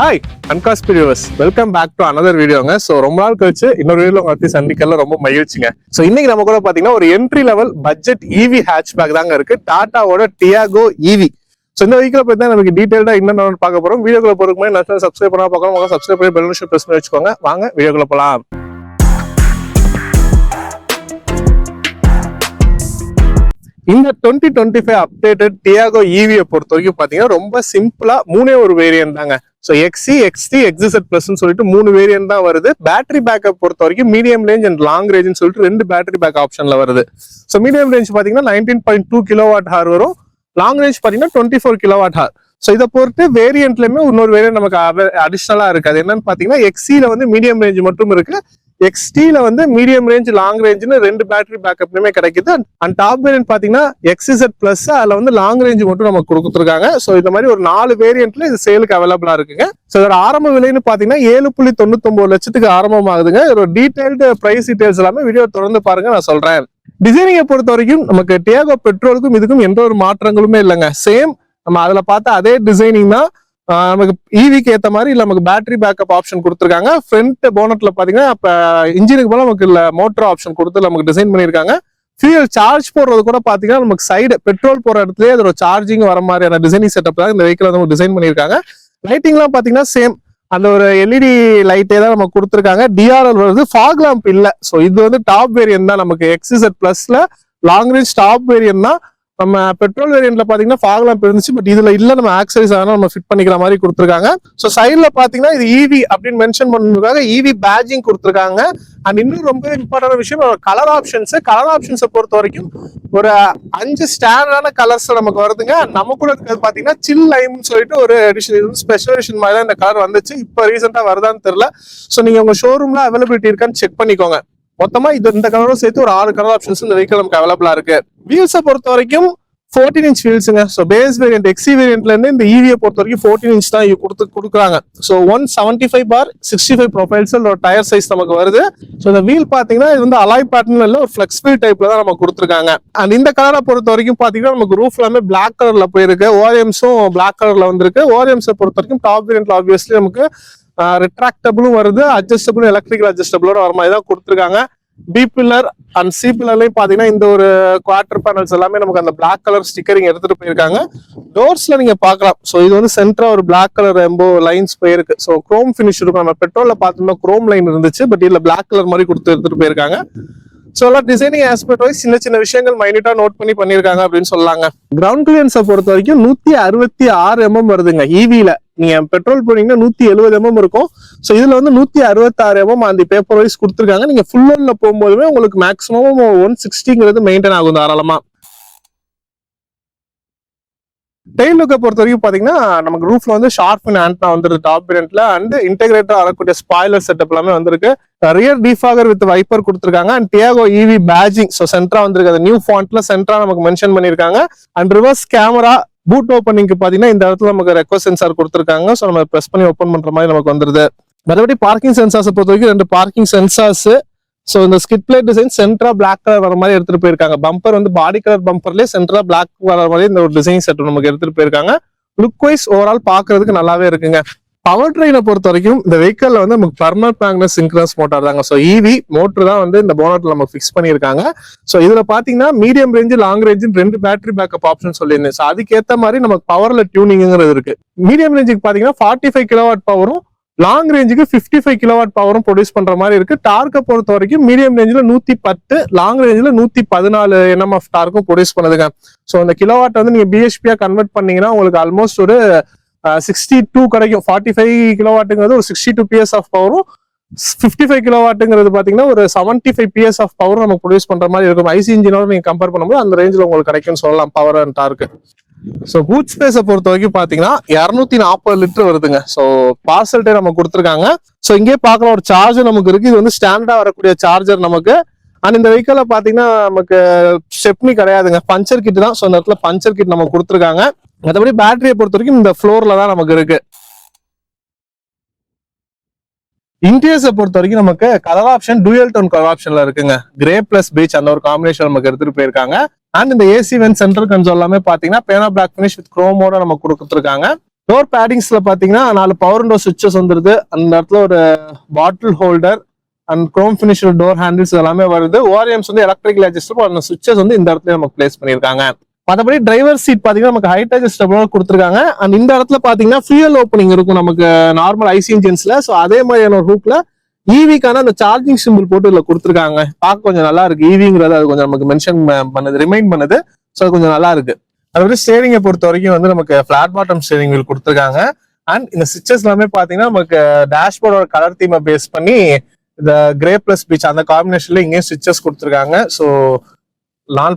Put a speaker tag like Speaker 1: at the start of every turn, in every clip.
Speaker 1: Hi uncast viewers, welcome back to another வீடியோங்க. So ரொம்ப நாள் கழிச்சு இன்னொரு வீடியோ உங்களை சந்திக்கல, ரொம்ப மகிழ்ச்சிங்க. ஸோ இன்னைக்கு நம்ம கூட பாத்தீங்கன்னா ஒரு என்ட்ரி லெவல் பட்ஜெட் இவி ஹேட்ச்பேக் தாங்க இருக்கு, டாட்டாவோட டியாகோ இவி. ஸோ இந்த வீக்கில் பத்தி தான் நமக்கு டீடைல்டா என்னென்ன பார்க்க போறோம். வீடியோக்குள்ள போறதுக்கு முன்னாடி நான் சப்ஸ்கிரைப் பண்ணா பார்க்கலாம், சப்ஸ்கிரைப் பண்ணி பெல் பட்டன் பிரஸ் பண்ணி வச்சுக்கோங்க. வாங்க வீடியோக்குள்ள போலாம். இந்த 2025 அப்டேட்டட் டியாகோ இவியை பொறுத்த வரைக்கும் பாத்தீங்கன்னா ரொம்ப சிம்பிளா மூணே ஒரு வேரியன்ட் தாங்க. ஸோ எக்ஸி, எக்ஸ்டி, எக்ஸிசெட் பிளஸ்ன்னு சொல்லிட்டு 3 வேரியன்ட் தான் வருது. பேட்டரி பேக்கப் பொறுத்த வரைக்கும் medium range and long range சொல்லிட்டு 2 பேட்டரி பேக் ஆப்ஷன்ல வருது. ஸோ மீடியம் ரேஞ்ச் பாத்தீங்கன்னா 19.2 கிலோவாட் ஹவர் வரும், லாங் ரேஞ்ச் பாத்தீங்கன்னா 24 கிலோவாட் ஹவர். ஸோ இதை பொறுத்து வேரியன்ட்லயுமே இன்னொரு வேரியன்ட் நமக்கு அடிஷனலா இருக்கு. அது என்னன்னு பாத்தீங்கன்னா எக்ஸில வந்து மீடியம் ரேஞ்ச் மட்டும் இருக்கு, எக்ஸ்டில வந்து மீடியம் ரேஞ்ச் லாங் ரேஞ்ச்னு 2 பேட்டரி பேக்கப்லயுமே கிடைக்குது. அண்ட் டாப் வேரியன்ட் பாத்தீங்கன்னா எக்ஸிசெட் பிளஸ், அதுல வந்து லாங் ரேஞ்ச் மட்டும் நமக்கு கொடுத்துருக்காங்க. ஸோ இந்த மாதிரி ஒரு 4 வேரியன்ட்ல இது சேலுக்கு அவைலபிளா இருக்குங்க. ஸோ இதோட ஆரம்ப விலைன்னு பாத்தீங்கன்னா 7.99 லட்சத்துக்கு ஆரம்பமாகுதுங்க. இதோட டீடைல்டு பிரைஸ் டீடைல்ஸ் எல்லாமே வீடியோ தொடர்ந்து பாருங்க, நான் சொல்றேன். டிசைனிங்கை பொறுத்த வரைக்கும் நமக்கு டியாகோ பெட்ரோலுக்கும் இதுக்கும் எந்த ஒரு மாற்றங்களுமே இல்லைங்க. சேம் நம்ம அதுல பார்த்த அதே டிசைனிங் தான். நமக்கு இவிக்கு ஏற்ற மாதிரி நமக்கு பேட்டரி பேக்கப் ஆப்ஷன் கொடுத்துருக்காங்க. ஃப்ரண்ட் போனட்ல பாத்தீங்கன்னா இப்ப இன்ஜினுக்கு போல நமக்கு மோட்டர் ஆப்ஷன் கொடுத்து நமக்கு டிசைன் பண்ணியிருக்காங்க. ஃபியூல் சார்ஜ் போடுறது கூட பாத்தீங்கன்னா நமக்கு சைடு பெட்ரோல் போற இடத்துலயே அதோட சார்ஜிங் வர மாதிரியான டிசைனிங் செட்டப் தான் இந்த வெஹிக்கிள் வந்து டிசைன் பண்ணியிருக்காங்க. லைட்டிங்லாம் பாத்தீங்கன்னா சேம் அந்த ஒரு எல்இடி லைட்டே தான் நமக்கு கொடுத்துருக்காங்க. டிஆர்எல் வருது, ஃபாக் லாம்ப் இல்ல. ஸோ இது வந்து டாப் வேரியன்ட் தான் நமக்கு. எக்ஸிசெட் பிளஸ்ல லாங் ரேஞ்ச் டாப் வேரியன்ட் தான். நம்ம பெட்ரோல் வேரியன்ட்ல பாத்தீங்கன்னா ஃபாக் லாம்ப் இருந்துச்சு, பட் இதுல இல்ல, நம்ம ஆக்சரிஸ் ஆனா நம்ம ஃபிட் பண்ணிக்கிற மாதிரி கொடுத்துருக்காங்க. ஸோ சைட்ல பாத்தீங்கன்னா இது இவி அப்படின்னு மென்ஷன் பண்ணுறதுக்காக இவி பேட்ஜிங் கொடுத்துருக்காங்க. அண்ட் இன்னும் ரொம்ப இம்பார்ட்டன்ட் விஷயம் கலர் ஆப்ஷன்ஸை பொறுத்த வரைக்கும் ஒரு 5 ஸ்டாண்டர்டான கலர்ஸ் நமக்கு வருதுங்க. நம்ம கூட இருக்கிறது பாத்தீங்கன்னா சில் லைம்னு சொல்லிட்டு ஒரு எடிஷன், இது ஸ்பெஷல் எடிஷன் மாதிரி தான் இந்த கலர் வந்துச்சு. இப்போ ரீசெண்டா வருதான்னு தெரியல. ஸோ நீங்க உங்க ஷோரூம்ல அவைலபிலிட்டி இருக்கான்னு செக் பண்ணிக்கோங்க. மொத்தமா இந்த கலரும் சேர்த்து ஒரு 6 கலர் ஆப்ஷன்ஸ் இந்த வெஹிக்கிள் நமக்கு அவைலபிளா இருக்கு. வீல்ஸை பொறுத்த வரைக்கும் 14 இன்ச் வீல்ஸுங்க. ஸோ பேஸ் வேரியன்ட் எக்ஸி வேரியன்ட்ல இருந்து இந்த இவியை பொறுத்த வரைக்கும் 14 இன்ச் தான் கொடுக்குறாங்க. ஸோ 175/65 ப்ரொஃபைல்ஸ் டயர் சைஸ் நமக்கு வருது. ஸோ இந்த வீல் பாத்தீங்கன்னா இது வந்து அலாய் பேட்டர்ன்ல இல்ல ஒரு ஃபிளெக்ஸ் வீல் டைப்ல தான் நமக்கு கொடுத்துருக்காங்க. அண்ட் இந்த கலரை பொறுத்த வரைக்கும் பாத்தீங்கன்னா நமக்கு ரூஃப் எல்லாமே பிளாக் கலர்ல போயிருக்கு, ஓஎம்ஸும் பிளாக் கலர்ல வந்திருக்கு. ஓஎம்ஸை பொறுத்த வரைக்கும் டாப் வேரியன்ட்ல ஆப்வியஸ்லி நமக்கு ரிட்ராக்டபிளும் வருது, அட்ஜஸ்டபிளும் எலக்ட்ரிக்கல் அட்ஜஸ்டபிளோட வர மாதிரி தான் கொடுத்துருக்காங்க. பி பில்லர் அண்ட் சி பில்லர்லயும் பாத்தீங்கன்னா இந்த ஒரு குவார்டர் பேனல்ஸ் எல்லாமே நமக்கு அந்த பிளாக் கலர் ஸ்டிக்கரிங் எடுத்துட்டு போயிருக்காங்க. டோர்ஸ்ல நீங்க பாக்கலாம். ஸோ இது வந்து சென்டரா ஒரு பிளாக் கலர் எம்போ லைன்ஸ் போயிருக்கு. ஸோ குரோம் ஃபினிஷ் இருக்கும். நம்ம பெட்ரோல்ல பார்த்தோம்னா குரோம் லைன் இருந்துச்சு, பட் இதுல பிளாக் கலர் மாதிரி கொடுத்து எடுத்துட்டு போயிருக்காங்க. ஸோ எல்லாம் டிசைனிங் ஆஸ்பெக்ட் வைஸ் சின்ன விஷயங்கள் மைனியூட்டா நோட் பண்ணிருக்காங்க அப்படின்னு சொல்லலாங்க. கிரவுண்ட் கிளியரன்ஸை பொறுத்த வரைக்கும் 166 mm வருதுங்க. இவில நீங்க பெட்ரோல் போனீங்கன்னா 170 mm இருக்கும். ஸோ இதுல வந்து 166 mm அந்த பேப்பர் வைஸ் கொடுத்துருக்காங்க. நீங்க ஃபுல் லோன்ல போகும்போதுமே உங்களுக்கு மேக்ஸிமம் 160 மெயின்டைன் ஆகும் தாராளமா. டெயில் லுக்கை பொறுத்த வரைக்கும் பாத்தீங்கன்னா நமக்கு ரூஃப்ல வந்து ஷார்ப் ஆண்டனா வந்துருக்கு டாப் வேரியன்ட்ல. அண்ட் இன்டெகிரேட்டர் வரக்கூடிய ஸ்பாய்லர் செட்டப் எல்லாமே வந்திருக்கு. ரியர் டிஃபாகர் வித் வைப்பர் கொடுத்துருக்காங்க. And Tiago EV badging so சென்டரா வந்திருக்கு. அந்த நியூ ஃபாண்ட்ல சென்டரா நமக்கு மென்ஷன் பண்ணிருக்காங்க. அண்ட் ரிவர்ஸ் கேமரா, பூட் ஓப்பனிங்க்கு பாத்தீங்கன்னா இந்த இடத்துல நமக்கு ரெக்வஸ்ட் சென்சார் கொடுத்துருக்காங்க. ஸோ நம்ம பிரஸ் பண்ணி ஓப்பன் பண்ற மாதிரி நமக்கு வந்துருது. மறுபடி பார்க்கிங் சென்சார்ஸை பொறுத்த வரைக்கும் 2 பார்க்கிங் சென்சார்ஸ். ஸோ இந்த ஸ்கிட் பிளேட் டிசைன் சென்டரா பிளாக் கலர் வர மாதிரி எடுத்துட்டு போயிருக்காங்க. பம்பர் வந்து பாடி கலர் பம்பர்லேயே சென்டரா பிளாக் வர மாதிரி இந்த ஒரு டிசைன் செட் நமக்கு எடுத்துட்டு போயிருக்காங்க. லுக் வைஸ் ஓவரால் பாக்குறதுக்கு நல்லாவே இருக்குங்க. பவர் ட்ரெயினை பொறுத்த வரைக்கும் இந்த வெஹிக்கிள்ல வந்து நமக்கு பர்மனன்ட் மேக்னஸ் சிங்க்ரனஸ் மோட்டார் தாங்க. ஸோ இவி மோட்டர் தான் வந்து இந்த போனட்ல நம்ம ஃபிக்ஸ் பண்ணியிருக்காங்க. ஸோ இதுல பாத்தீங்கன்னா medium range long range 2 battery backup option சொல்லியிருந்தேன். ஸோ அதுக்கேற்ற மாதிரி நமக்கு பவர்ல டியூனிங்கிறது இருக்கு. மீடியம் ரேஞ்சுக்கு பாத்தீங்கன்னா 45 கிலோவாட் பவரும், லாங் ரேஞ்சுக்கு 55 கிலோவாட் பவரும் ப்ரொடியூஸ் பண்ற மாதிரி இருக்கு. டார்க்கை பொறுத்த வரைக்கும் மீடியம் ரேஞ்சில் 110, லாங் ரேஞ்சில் 114 Nm ஆஃப் டார்க்கும் ப்ரொடியூஸ் பண்ணுதுங்க. ஸோ இந்த கிலோவாட் வந்து நீங்க பிஹெச்பியா கன்வெர்ட் பண்ணீங்கன்னா உங்களுக்கு ஆல்மோஸ்ட் ஒரு 62 கிடைக்கும். 45 கிலோவாட்டுங்கிறது ஒரு 62 PS ஆஃப் பவரும், 55 கிலோவாட்டுங்கிறது பாத்தீங்கன்னா ஒரு 75 PS ஆஃப் பவரும் நமக்கு ப்ரொடியூஸ் பண்ற மாதிரி இருக்கும். ஐசி இன்ஜினோட நீங்க கம்பேர் பண்ணும்போது அந்த ரேஞ்சில் உங்களுக்கு கிடைக்கும்னு சொல்லலாம் power and torque. So boot ஸ்பேஸை பொறுத்த வரைக்கும் பாத்தீங்கன்னா 240 லிட்டர் வருதுங்க. ஸோ பார்சல்டே நம்ம கொடுத்துருக்காங்க. ஸோ இங்கே பார்க்கலாம் ஒரு சார்ஜர் நமக்கு இருக்கு. இது வந்து ஸ்டாண்டர்டா வரக்கூடிய சார்ஜர் நமக்கு. அண்ட் இந்த வெஹிக்கிள்ல பாத்தீங்கன்னா நமக்கு ஸ்டெப்னி கிடையாதுங்க, பஞ்சர் கிட் தான். ஸோ இந்த இடத்துல பஞ்சர் கிட் நம்ம கொடுத்துருக்காங்க. மற்றபடி பேட்டரியை பொறுத்த வரைக்கும் இந்த ஃப்ளோர்ல தான் நமக்கு இருக்கு. இன்டீரியர்ஸை பொறுத்த வரைக்கும் நமக்கு colour option dual tone colour ஆப்ஷன்ல இருக்குங்க. கிரே பிளஸ் பீச் அந்த ஒரு காம்பினேஷன் நமக்கு எடுத்துட்டு போயிருக்காங்க. அண்ட் இந்த ஏசி வென்ட் சென்ட்ரல் கன்சோல் எல்லாமே பாத்தீங்கன்னா பேனா பிளாக் பினிஷ் வித் குரோமோட நம்ம கொடுத்துருக்காங்க. டோர் பேடிங்ஸ்ல பாத்தீங்கன்னா 4 பவர் விண்டோ சுவிட்சஸ் வந்துருது. அந்த இடத்துல ஒரு பாட்டில் holder and chrome finish door handles எல்லாமே வருது. ஓஆர்எம்ஸ் வந்து எலக்ட்ரிக்கல் அட்ஜஸ்டபிள் அந்த சுவிட்சஸ் வந்து இந்த இடத்துல நமக்கு பிளேஸ் பண்ணிருக்காங்க. மற்றபடி டிரைவர் சீட் பாத்தீங்கன்னா நமக்கு ஹைட் அட்ஜஸ்டபிள் கொடுத்துருக்காங்க. அண்ட் இந்த இடத்துல பாத்தீங்கன்னா ஃபியூயல் ஓப்பனிங் இருக்கும் நமக்கு நார்மல் ஐசி இன்ஜின்ஸ்ல. ஸோ அதே மாதிரியான ஒரு ஹூக்ல ஈவிக்கான அந்த சார்ஜிங் சிம்பிள் போட்டு இதுல கொடுத்துருக்காங்க. பார்க்க கொஞ்சம் நல்லா இருக்கு. ஈவிங்கிறது அது கொஞ்சம் நமக்கு மென்ஷன் பண்ணுது, ரிமைண்ட் பண்ணுது. ஸோ அது கொஞ்சம் நல்லா இருக்கு. அதாவது ஸ்டேரிங்கை பொறுத்த வரைக்கும் வந்து நமக்கு பிளாட் பாட்டம் ஸ்டேரிங் வீல் கொடுத்துருக்காங்க. அண்ட் இந்த ஸ்விட்சஸ் எல்லாமே பாத்தீங்கன்னா நமக்கு டேஷ்போர்டோட கலர் தீமை பேஸ் பண்ணி இந்த கிரே பிளஸ் பீச் அந்த காம்பினேஷன்ல இங்கேயும் ஸ்விட்சஸ் கொடுத்துருக்காங்க. ஸோ நாள்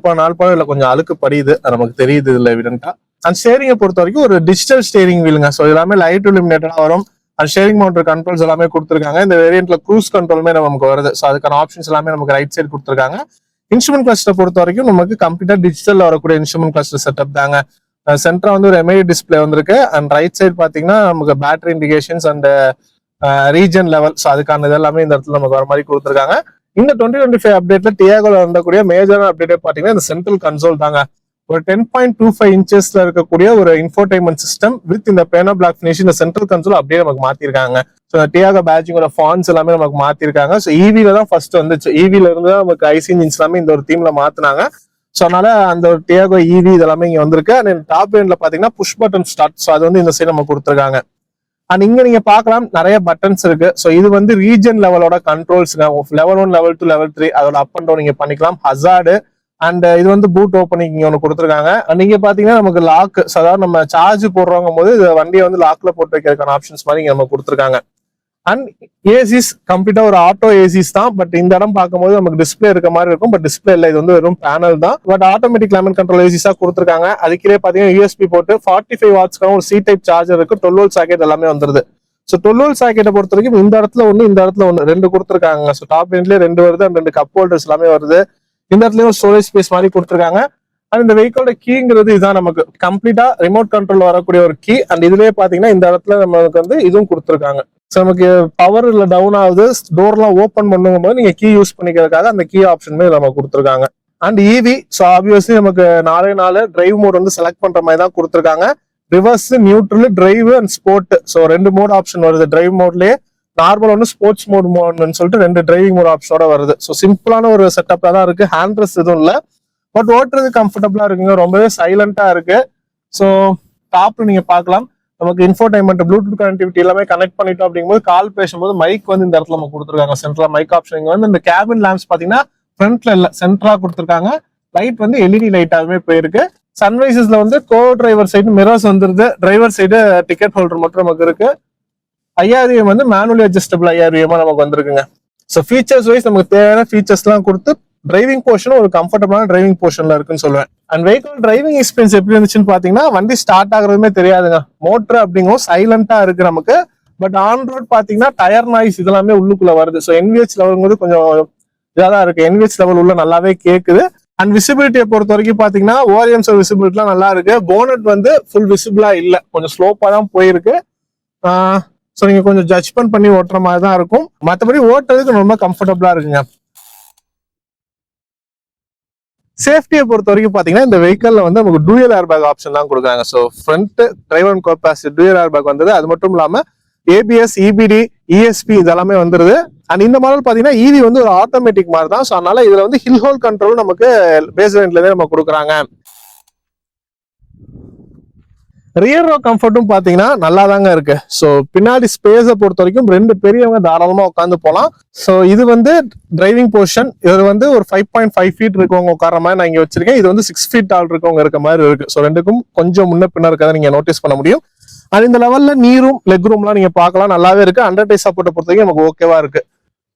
Speaker 1: இல்ல கொஞ்சம் அழுக்கு படியுது, அது நமக்கு தெரியுது இதுல எவிடென்ட்டா. அண்ட் ஸ்டேரிங்கை பொறுத்த வரைக்கும் ஒரு டிஜிட்டல் ஸ்டேரிங் வீலுங்க. ஸோ எல்லாமே லைட் இலுமினேட்டடா வரும். அண்ட் ஸ்டேரிங் மவுண்டர் கண்ட்ரோல்ஸ் எல்லாமே கொடுத்துருக்காங்க. இந்த வேரியன்ட்ல க்ரூஸ் கண்ட்ரோலுமே நமக்கு வருது. ஸோ அதுக்கான ஆப்ஷன்ஸ் எல்லாமே நமக்கு ரைட் சைடு கொடுத்துருக்காங்க. இன்ஸ்ட்ருமெண்ட் கிளஸ்டர் பொறுத்த வரைக்கும் நமக்கு கம்ப்ளீட்டா டிஜிட்டல் வரக்கூடிய இன்ஸ்ட்ருமெண்ட் கிளஸ்டர் செட்டப் தாங்க. சென்டரா வந்து ஒரு எம்ஐடி டிஸ்பிளே வந்திருக்கு. அண்ட் ரைட் சைடு பாத்தீங்கன்னா நமக்கு battery indications and region level, so அதுக்கான இது எல்லாமே இந்த இடத்துல நமக்கு வர மாதிரி கொடுத்துருக்காங்க. இந்த 2025 அப்டேட்ல டியாகோல வந்தக்கூடிய மேஜரான அப்டேட் பாத்தீங்கன்னா இந்த சென்ட்ரல் கன்சோல் தாங்க. ஒரு 10.25 இன்ச்சஸ்ல இருக்கக்கூடிய ஒரு இன்ஃபோடைன்மெண்ட் சிஸ்டம் வித் இந்த பேனோ பிளாக் ஃபினிஷ் இந்த சென்ட்ரல் கன்சோல் அப்படியே நமக்கு மாத்திருக்காங்க. ஸோ டியாகோ பேட்சிங்கோட ஃபான்ஸ் எல்லாமே நமக்கு மாத்திருக்காங்க. ஸோ ஈவில தான் ஃபர்ஸ்ட் வந்துச்சு. ஈவில இருந்து தான் நமக்கு ஐசி இன்ஜின்ஸ் எல்லாமே இந்த ஒரு தீம்ல மாத்தினாங்க. ஸோ அதனால அந்த ஒரு டியாகோ ஈவி இதெல்லாமே இங்க வந்திருக்கு. அண்ட் டாப் எண்ட்ல பாத்தீங்கன்னா புஷ் பட்டன் ஸ்டார்ட். ஸோ அது வந்து இந்த சைடு நம்ம கொடுத்துருக்காங்க. அண்ட் இங்க நீங்க பாக்கலாம் நிறைய பட்டன்ஸ் இருக்கு. ஸோ இது வந்து ரீஜன் லெவலோட கண்ட்ரோல்ஸ், லெவல் 1, லெவல் 2, லெவல் 3 அதோட அப் அண்ட் டவுன் நீங்க பண்ணிக்கலாம். ஹசார்டு அண்ட் இது வந்து பூட் ஓப்பனிங் இங்க ஒன்று கொடுத்துருக்காங்க. நீங்க பாத்தீங்கன்னா நமக்கு லாக், அதாவது நம்ம சார்ஜ் போடுறவங்க போது வண்டியை வந்து லாக்ல போட்டு வைக்கிறதுக்கான ஆப்ஷன்ஸ் மாதிரி இங்க நம்ம கொடுத்துருக்காங்க. அண்ட் ஏசிஸ் கம்ப்ளீட்டா ஒரு ஆட்டோ ஏசிஸ் தான். பட் இந்த இடம் பார்க்கும்போது நமக்கு டிஸ்பிளே இருக்க மாதிரி இருக்கும். பட் டிஸ்பிளே இல்லை, இது வந்து வெறும் பேனல் தான். பட் ஆட்டோமேட்டிக் கிளைமேட் கண்ட்ரோல் ஏசிஸா கொடுத்துருக்காங்க. அதுக்கே பாத்தீங்கன்னா யூஎஸ்பி போட்டு 45 வாட்ஸ்க்கான ஒரு சி டைப் சார்ஜர் இருக்கு. 12 வோல்ட் சாக்கெட் எல்லாமே வந்துருது. ஸோ 12 வோல்ட் சாக்கெட்டை பொறுத்த வரைக்கும் இந்த இடத்துல ஒன்று, இந்த இடத்துல ஒன்று, 2 கொடுத்துருக்காங்க. ஸோ டாப் எண்ட்லயே 2 வருது. அண்ட் 2 கப் ஹோல்டர்ஸ் எல்லாமே வருது. இந்த இடத்துலயும் ஸ்டோரேஜ் ஸ்பேஸ் மாதிரி கொடுத்துருக்காங்க. அண்ட் இந்த வெஹிக்கலோட கீங்கிறது இதுதான், நமக்கு கம்ப்ளீட்டா ரிமோட் கண்ட்ரோல் வரக்கூடிய ஒரு கீ. அண்ட் இதுலயே பாத்தீங்கன்னா இந்த இடத்துல நமக்கு வந்து இதுவும் கொடுத்துருக்காங்க. ஸோ நமக்கு பவர் இல்ல டவுன் ஆகுது, டோர்லாம் ஓப்பன் பண்ணும் போது நீங்க கீ யூஸ் பண்ணிக்கிறதுக்காக அந்த கீ ஆப்ஷனுமே நம்ம கொடுத்துருக்காங்க. அண்ட் இவி, ஸோ ஆப்வியஸ்லி நமக்கு 4 டிரைவ் மோட் வந்து செலக்ட் பண்ற மாதிரி தான் கொடுத்துருக்காங்க. Reverse, neutral, drive and sport. So 2 mode option வருது. டிரைவ் மோட்லயே நார்மல் ஒன்று, ஸ்போர்ட்ஸ் மோட்னு சொல்லிட்டு 2 டிரைவிங் மோட் ஆப்ஷனோட வருது. ஸோ சிம்பிளான ஒரு செட்டப்ல தான் இருக்கு. ஹேண்ட் ரெஸ்ட் எதுவும் இல்லை. பட் ஓட்டுறது கம்ஃபர்டபுளா இருக்குங்க. ரொம்பவே சைலண்டா இருக்கு. ஸோ டாப்ல நீங்க பார்க்கலாம் நமக்கு இன்ஃபோடைன்மெண்ட், ப்ளூடூத் கனெக்டிவிட்டி எல்லாமே கனெக்ட் பண்ணிட்டோம். அப்படிங்கும்போது கால் பேசும்போது மைக் வந்து இந்த இடத்துல நம்ம கொடுத்துருக்காங்க. சென்ட்ரலா மைக் ஆப்ஷன். இங்க வந்து இந்த கேபின் லேம்ப்ஸ் பாத்தீங்கன்னா ஃப்ரண்ட்ல இல்ல, சென்ட்ரா கொடுத்துருக்காங்க. லைட் வந்து எல்இடி லைட்டாவே போயிருக்கு. சன்ரைசஸ்ல வந்து கோ டிரைவர் சைடு மிரர்ஸ் வந்துருது. டிரைவர் சைடு டிக்கெட் ஹோல்டர் மட்டும் நமக்கு இருக்கு. 5000 வந்து மேனுவலி அட்ஜஸ்டபிள் 5000 நமக்கு வந்திருக்குங்க. ஸோ ஃபீச்சர்ஸ் வைஸ் நமக்கு தேவையான ஃபீச்சர்ஸ் எல்லாம் கொடுத்து டிரைவிங் போர்ஷன் ஒரு கம்ஃபர்டபுளான டிரைவிங் போர்ஷன்ல இருக்குன்னு சொல்லுவேன். அண்ட் வெஹிக்கிள் டிரைவிங் எக்ஸ்பீரியன்ஸ் எப்படி இருந்துச்சுன்னு பாத்தீங்கன்னா வண்டி ஸ்டார்ட் ஆகுறதுமே தெரியாதுங்க. மோட்டர் அப்படிங்கும் சைலண்டா இருக்கு நமக்கு. பட் ஆன் ரோட் பாத்தீங்கன்னா டயர் நாய்ஸ் இதெல்லாமே உள்ளுக்குள்ள வருது. ஸோ என்விஹெச் லெவல் கொஞ்சம் இதாதான் இருக்கு. என்விஹெச் லெவல் உள்ள நல்லாவே கேக்குது. அண்ட் விசிபிலிட்டியை பொறுத்த வரைக்கும் பாத்தீங்கன்னா ஓஆர்எம்ஸ் விசிபிலிட்டிலாம் நல்லா இருக்கு. போனட் வந்து ஃபுல் விசிபிளா இல்ல, கொஞ்சம் ஸ்லோப்பா தான் போயிருக்கு. ஸோ நீங்க கொஞ்சம் ஜட்ஜ்மெண்ட் பண்ணி ஓட்டுற மாதிரி தான் இருக்கும். மற்றபடி ஓட்டுறதுக்கு ரொம்ப கம்ஃபர்டபுளா இருக்குங்க. சேஃப்டியை பொறுத்த வரைக்கும் பாத்தீங்கன்னா இந்த வெஹிக்கல்ல வந்து நமக்கு டூயல் ஏர் பேக் ஆப்ஷன் தான் கொடுக்குறாங்க. So front driver and co-passenger dual air bag வந்தது. அது மட்டும் இல்லாம ஏபிஎஸ், இபிடி, இஎஸ்பி இதெல்லாமே வந்துருது. அண்ட் இந்த மாடல் பாத்தீங்கன்னா ஈவி வந்து ஒரு ஆட்டோமேட்டிக் மாதிரி தான். ஸோ அதனால இதுல வந்து ஹில் ஹோல் கண்ட்ரோல் நமக்கு பேஸ் வேரியன்ட்ல இருந்தே நம்ம கொடுக்குறாங்க. ரியர் ரோ கம்ஃபர்ட்டும் பாத்தீங்கன்னா நல்லா தாங்க இருக்கு. ஸோ பின்னாடி ஸ்பேஸை பொறுத்த வரைக்கும் 2 பெரியவங்க தாராளமா உட்காந்து போகலாம். ஸோ இது வந்து டிரைவிங் போர்ஷன். இது வந்து ஒரு 5.5 ஃபீட் இருக்கவங்க உட்கார மாதிரி நான் இங்க வச்சிருக்கேன். இது வந்து 6 ஃபீட் ஆள் இருக்கவங்க இருக்க மாதிரி இருக்கு. ஸோ 2க்கும் கொஞ்சம் முன்ன பின்ன இருக்கதை நீங்க நோட்டீஸ் பண்ண முடியும். அது இந்த லெவல்ல நீரும் லெக் ரூம்லாம் நீங்க பார்க்கலாம், நல்லாவே இருக்கு. அண்டர் டை சப்போர்ட்டை பொறுத்த வரைக்கும் நமக்கு ஓகேவா இருக்கு.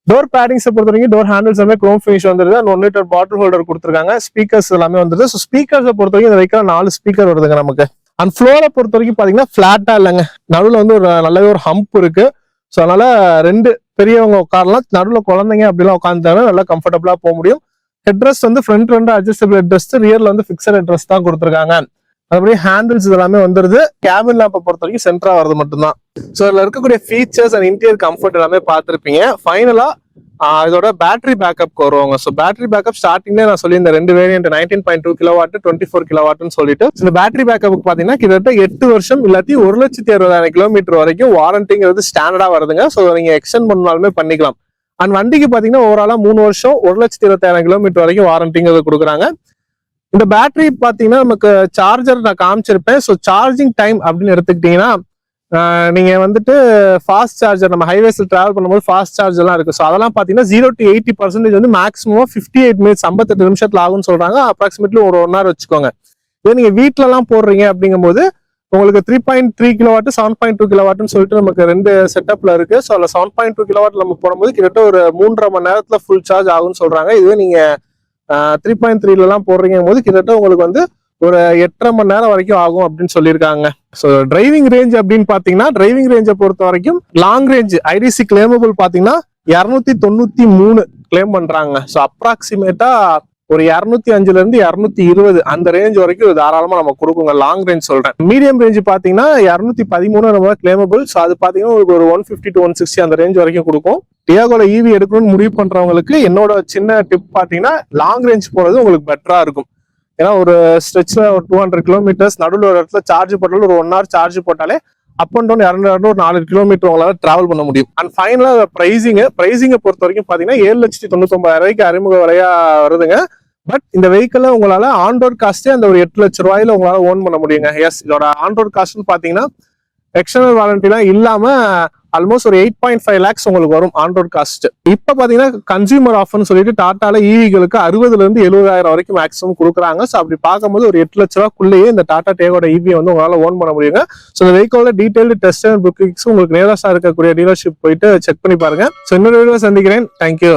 Speaker 1: டோர் பேடிங்ஸை பொறுத்த வரைக்கும் டோர் ஹேண்டில்ஸ் எல்லாமே குரோம் ஃபினிஷ் வந்துருது. அண்ட் 1 லிட்டர் பாட்டில் ஹோல்டர் கொடுத்துருக்காங்க. ஸ்பீக்கர்ஸ் எல்லாமே வந்துருது. ஸோ ஸ்பீக்கர்ஸை பொறுத்த வரைக்கும் இந்த வெஹிக்கிள் 4 ஸ்பீக்கர் வருதுங்க நமக்கு. அண்ட் ஃப்ளோரை பொறுத்த வரைக்கும் பாத்தீங்கன்னா பிளாட்டா இல்லைங்க, நடுவில் வந்து ஒரு நல்லாவே ஒரு ஹம்ப் இருக்கு. ஸோ அதனால 2 பெரியவங்க உட்காரலாம், நடுவில் குழந்தைங்க அப்படிலாம் உட்காந்துட்டாங்கன்னா நல்லா கம்ஃபர்டபுளா போக முடியும். ஹெட்ரெஸ்ட் வந்து ஃப்ரண்ட் 2 அட்ஜஸ்டபிள் ஹெட்ரெஸ்ட், ரியர்ல வந்து ஃபிக்ஸட் ஹெட்ரெஸ்ட் தான் கொடுத்துருக்காங்க. அதுபடி ஹேண்டில்ஸ் எல்லாமே வந்துருது. கேபின் லேம்பை பொறுத்த வரைக்கும் சென்டரா வருது மட்டும்தான். ஸோ இதுல இருக்கக்கூடிய ஃபீச்சர்ஸ் அண்ட் இன்டீரியர் கம்ஃபர்ட் எல்லாமே பார்த்துருப்பீங்க. ஃபைனலா இதோட பேட்டரி பேக்கப் வருவாங்க. ஸோ பேட்டரி பேக்கப் ஸ்டார்டிங்லேயே நான் சொல்லி இந்த 2 வேரியன்ட் 19.2 கிலோவாட் 24 கிலோவாட்னு சொல்லிட்டு இந்த பேட்டரி பேக்கப்புக்கு பாத்தீங்கன்னா கிட்டத்தட்ட 8 வருஷம் இல்லாட்டி 1,60,000 கிலோமீட்டர் வரைக்கும் வாரண்டிங்கிறது ஸ்டாண்டர்டா வருதுங்க. ஸோ நீங்க எக்ஸ்டெண்ட் பண்ணாலுமே பண்ணிக்கலாம். அண்ட் வண்டிக்கு பாத்தீங்கன்னா ஓவராலா 3 வருஷம் 1,20,000 கிலோமீட்டர் வரைக்கும் வாரண்டிங்கிறது கொடுக்குறாங்க. இந்த பேட்டரி பாத்தீங்கன்னா நமக்கு சார்ஜர் நான் காமிச்சிருப்பேன். ஸோ சார்ஜிங் டைம் அப்படின்னு எடுத்துக்கிட்டீங்கன்னா நீங்க வந்துட்டு ஃபாஸ்ட் சார்ஜர் நம்ம ஹைவேஸ்ல டிராவல் பண்ணும்போது ஃபாஸ்ட் சார்ஜ் எல்லாம் இருக்கு. ஸோ அதெல்லாம் பாத்தீங்கன்னா 0 to 80% வந்து மேக்ஸிமம் 58 மினிட்ஸ் 58 நிமிஷத்துல ஆகும்னு சொல்றாங்க. அப்ராக்சிமேட்லி ஒரு 1 hour வச்சுக்கோங்க. இதே நீங்க வீட்டுல எல்லாம் போடுறீங்க அப்படிங்கும்போது உங்களுக்கு 3.3 கிலோவாட் 7.2 கிலோவாட்னு சொல்லிட்டு நமக்கு 2 செட்டப்ல இருக்கு. ஸோ அதுல 7.2 கிலோவாட் நம்ம போடும்போது கிட்டத்தட்ட ஒரு 3.5 மணி நேரத்துல ஃபுல் சார்ஜ் ஆகும்னு சொல்றாங்க. இதுவே நீங்க 3.3 எல்லாம் போடுறீங்க போது கிட்டத்தட்ட உங்களுக்கு வந்து ஒரு 8.5 மணி நேரம் வரைக்கும் ஆகும் அப்படின்னு சொல்லியிருக்காங்க. ஸோ டிரைவிங் ரேஞ்ச் அப்படின்னு பாத்தீங்கன்னா டிரைவிங் ரேஞ்சை பொறுத்த வரைக்கும் லாங் ரேஞ்ச் ஐடிசி கிளைமபிள் பாத்தீங்கன்னா 293 கிளைம் பண்றாங்க. ஸோ அப்ராக்சிமேட்டா ஒரு 205ல இருந்து 220 அந்த ரேஞ்ச் வரைக்கும் தாராளமா நம்ம கொடுக்குங்க. லாங் ரேஞ்ச் சொல்றேன். மீடியம் ரேஞ்ச் பாத்தீங்கன்னா 213 நம்ம கிளைமபிள். ஸோ அது பாத்தீங்கன்னா உங்களுக்கு ஒரு 150 to 160 அந்த ரேஞ்ச் வரைக்கும் கொடுக்கும். டியாகோல ஈவி எடுக்கணும்னு முடிவு பண்றவங்களுக்கு என்னோட சின்ன டிப் பாத்தீங்கன்னா லாங் ரேஞ்ச் போறது உங்களுக்கு பெட்டரா இருக்கும். ஏன்னா ஒரு ஸ்ட்ரெச்ல ஒரு 200 கிலோமீட்டர்ஸ் நடுவில் ஒரு இடத்துல சார்ஜ் போட்டாலும் ஒரு 1 hour சார்ஜ் போட்டாலே அப் அண்ட் டவுன் 200 ஒரு 4 கிலோமீட்டர் உங்களால டிராவல் பண்ண முடியும். அண்ட் ஃபைனலா பிரைசிங்கை பொறுத்த வரைக்கும் பாத்தீங்கன்னா 7,99,000 அறிமுக விலையா வருதுங்க. பட் இந்த வெஹிக்கிள் உங்களால ஆன்ரோட் காஸ்டே அந்த ஒரு 8 லட்சம் ரூபாயில உங்களால ஓன் பண்ண முடியுங்க. எஸ், இதோட ஆன்ரோட் காஸ்ட்னு பாத்தீங்கன்னா எக்ஸ்டர்னல் வாரண்டி எல்லாம் இல்லாம ஆல்மோஸ்ட் ஒரு 8.5 lakhs உங்களுக்கு வரும் ஆன்ரோட் காஸ்ட். இப்ப பாத்தீங்கன்னா கன்சியூமர் ஆஃபர்னு சொல்லிட்டு டாட்டால ஈவிகளுக்கு 60,000 இருந்து 70,000 வரைக்கும் மேக்ஸிமம் கொடுக்குறாங்க. ஸோ அப்படி பார்க்கும்போது ஒரு 8 லட்ச ரூபாய்க்குள்ளேயே இந்த டாடா டியாகோட ஈவி வந்து உங்களால ஓன் பண்ண முடியுங்க. ஸோ இந்த வெஹிக்கிளோட டீடைல்டு டெஸ்ட் அண்ட் புக்கிங்ஸ் உங்களுக்கு நேரஸ்டா இருக்கக்கூடிய டீலர்ஷிப் போயிட்டு செக் பண்ணி பாருங்க. ஸோ இன்னொரு வீடியோ சந்திக்கிறேன். தேங்க்யூ.